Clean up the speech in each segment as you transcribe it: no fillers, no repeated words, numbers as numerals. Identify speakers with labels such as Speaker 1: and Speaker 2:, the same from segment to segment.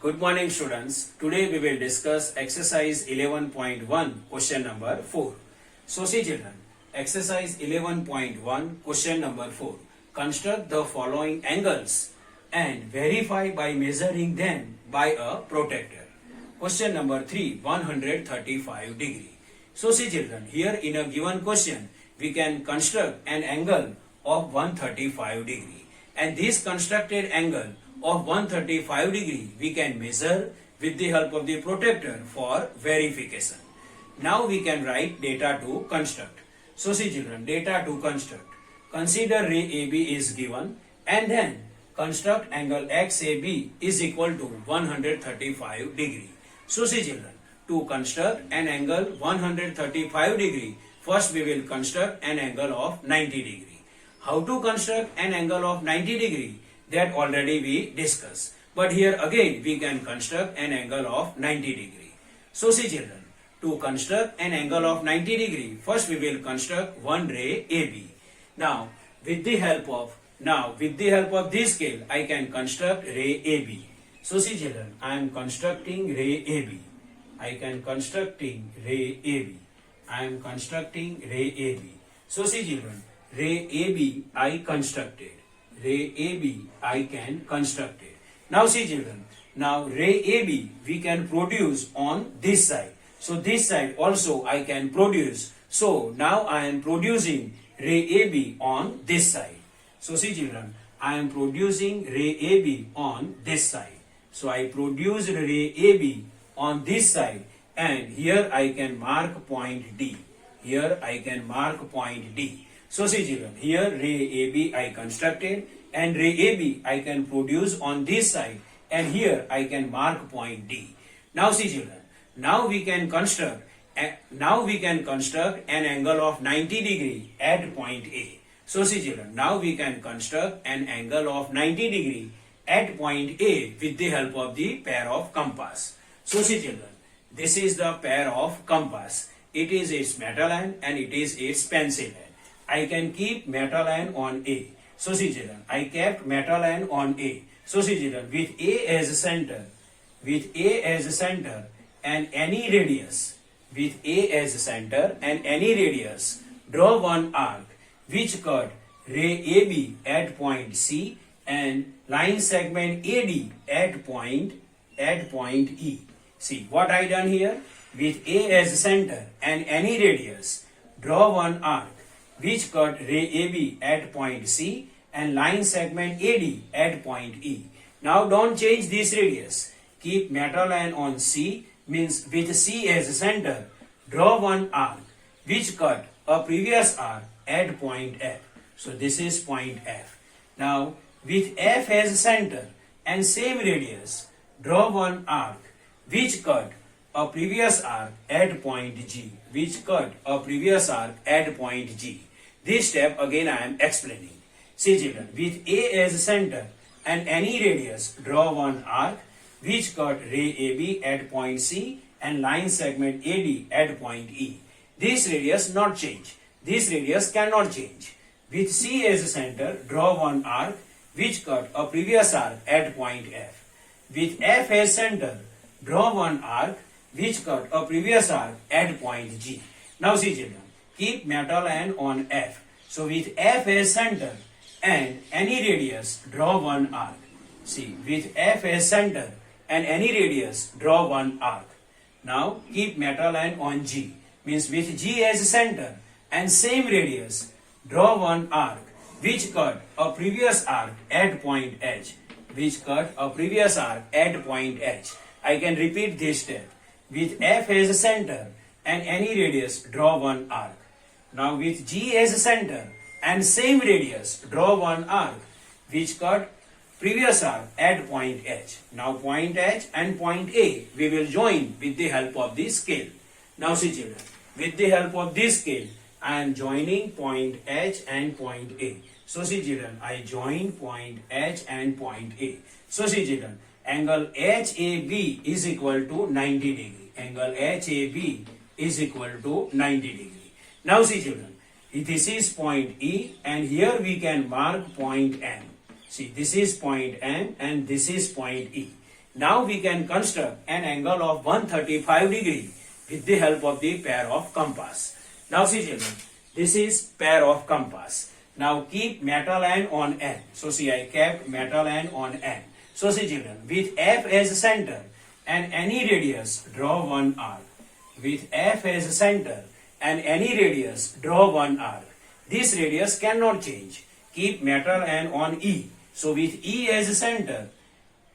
Speaker 1: Good morning students. Today we will discuss exercise 11.1 question number 4. So see children, exercise 11.1 question number 4. Construct the following angles and verify by measuring them by a protractor. Question number 3, 135 degree. So see children, here in a given question we can construct an angle of 135 degree, and this constructed angle of 135 degree we can measure with the help of the protractor for verification. Now we can write data to construct. So see children, data to construct. Consider ray AB is given and then construct angle XAB is equal to 135 degree. So see children, to construct an angle 135 degree, first we will construct an angle of 90 degree. How to construct an angle of 90 degree? That already we discussed. But here again we can construct an angle of 90 degree. So see children, to construct an angle of 90 degree, first we will construct one ray AB. Now with the help of this scale I can construct ray AB. So see children, I am constructing ray AB. I am constructing ray AB. So see children, ray AB I constructed. Ray AB I can construct it. Now see children, now ray AB we can produce on this side. So this side also I can produce. So now I am producing ray AB on this side. So see children, I am producing ray AB on this side. So I produce ray AB on this side, and here I can mark point D. Here I can mark point D. So see children, here ray AB I constructed and ray AB I can produce on this side, and here I can mark point D. Now see children, now we can construct an angle of 90 degree at point A. So see children, now we can construct an angle of 90 degree at point A with the help of the pair of compass. So see children, this is the pair of compass. It is its metal end and it is its pencil end. I can keep metal end on A. So see children, I kept metal end on A. So see children, with A as center and any radius, draw one arc which cut ray AB at point C and line segment AD at point E. See what I done here? With A as center and any radius, draw one arc which cut ray AB at point C and line segment AD at point E. Now don't change this radius. Keep metal line on C, means with C as center, draw one arc which cut a previous arc at point F. So this is point F. Now with F as center and same radius, draw one arc which cut a previous arc at point G. This step again I am explaining. See children, with A as center and any radius, draw one arc which cut ray AB at point C and line segment AD at point E. This radius not change. This radius cannot change. With C as center, draw one arc which cut a previous arc at point F. With F as center, draw one arc which cut a previous arc at point G. Now see children, keep metal end on F. So with F as center and any radius, draw one arc. See, with F as center and any radius, draw one arc. Now keep metal line on G, means with G as center and same radius, draw one arc which cut a previous arc at point H. I can repeat this step. With F as center and any radius, draw one arc. Now with G as center and same radius, draw one arc which cut previous arc at point H. Now point H and point A we will join with the help of this scale. Now see children, with the help of this scale I am joining point H and point A. So see children, I join point H and point A. So see children, angle HAB is equal to 90 degree. Now see children, this is point E and here we can mark point M. See, this is point M and this is point E. Now we can construct an angle of 135 degree with the help of the pair of compass. Now see children, this is pair of compass. Now keep metal end on N. So see, I kept metal end on N. So see children, with F as center and any radius, draw one arc. With F as center and any radius, draw one arc. This radius cannot change. Keep metal end on E. So with E as center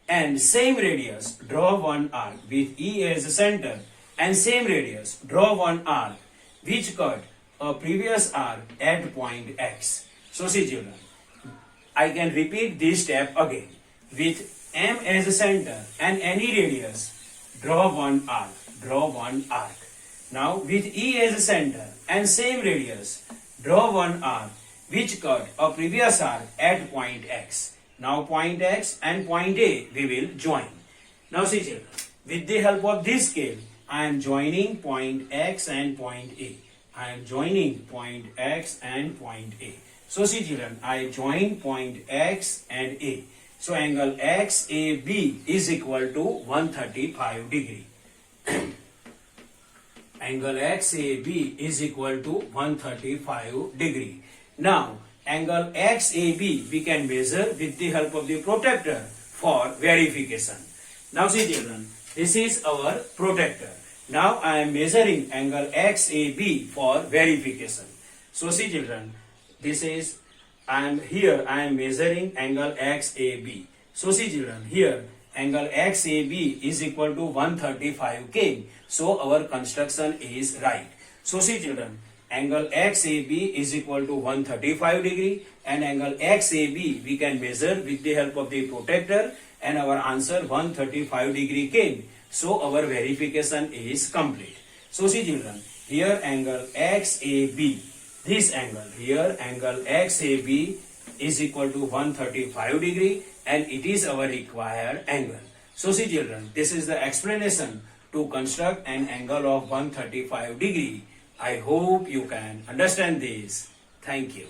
Speaker 1: and same radius, draw one arc. With E as center and same radius, draw one arc which cut a previous arc at point X. So see children, I can repeat this step again. With M as center and any radius, draw one arc. Draw one arc. Now with E as center and same radius, draw one arc which cut a previous arc at point X. Now point X and point A we will join. Now see children, with the help of this scale, I am joining point X and point A. I am joining point X and point A. So see children, I join point X and A. So angle XAB is equal to 135 degree. Angle XAB is equal to 135 degree. Now angle XAB we can measure with the help of the protractor for verification. Now see children, this is our protractor. Now I am measuring angle XAB for verification. So see children, this is, and here I am measuring angle XAB. So see children, here angle XAB is equal to 135 km. So our construction is right. So see children, angle XAB is equal to 135 degree and angle XAB we can measure with the help of the protractor and our answer 135 degree came. So our verification is complete. So see children, here angle XAB, this angle here angle XAB is equal to 135 degree and it is our required angle. So see children, this is the explanation to construct an angle of 135 degree. I hope you can understand this. Thank you.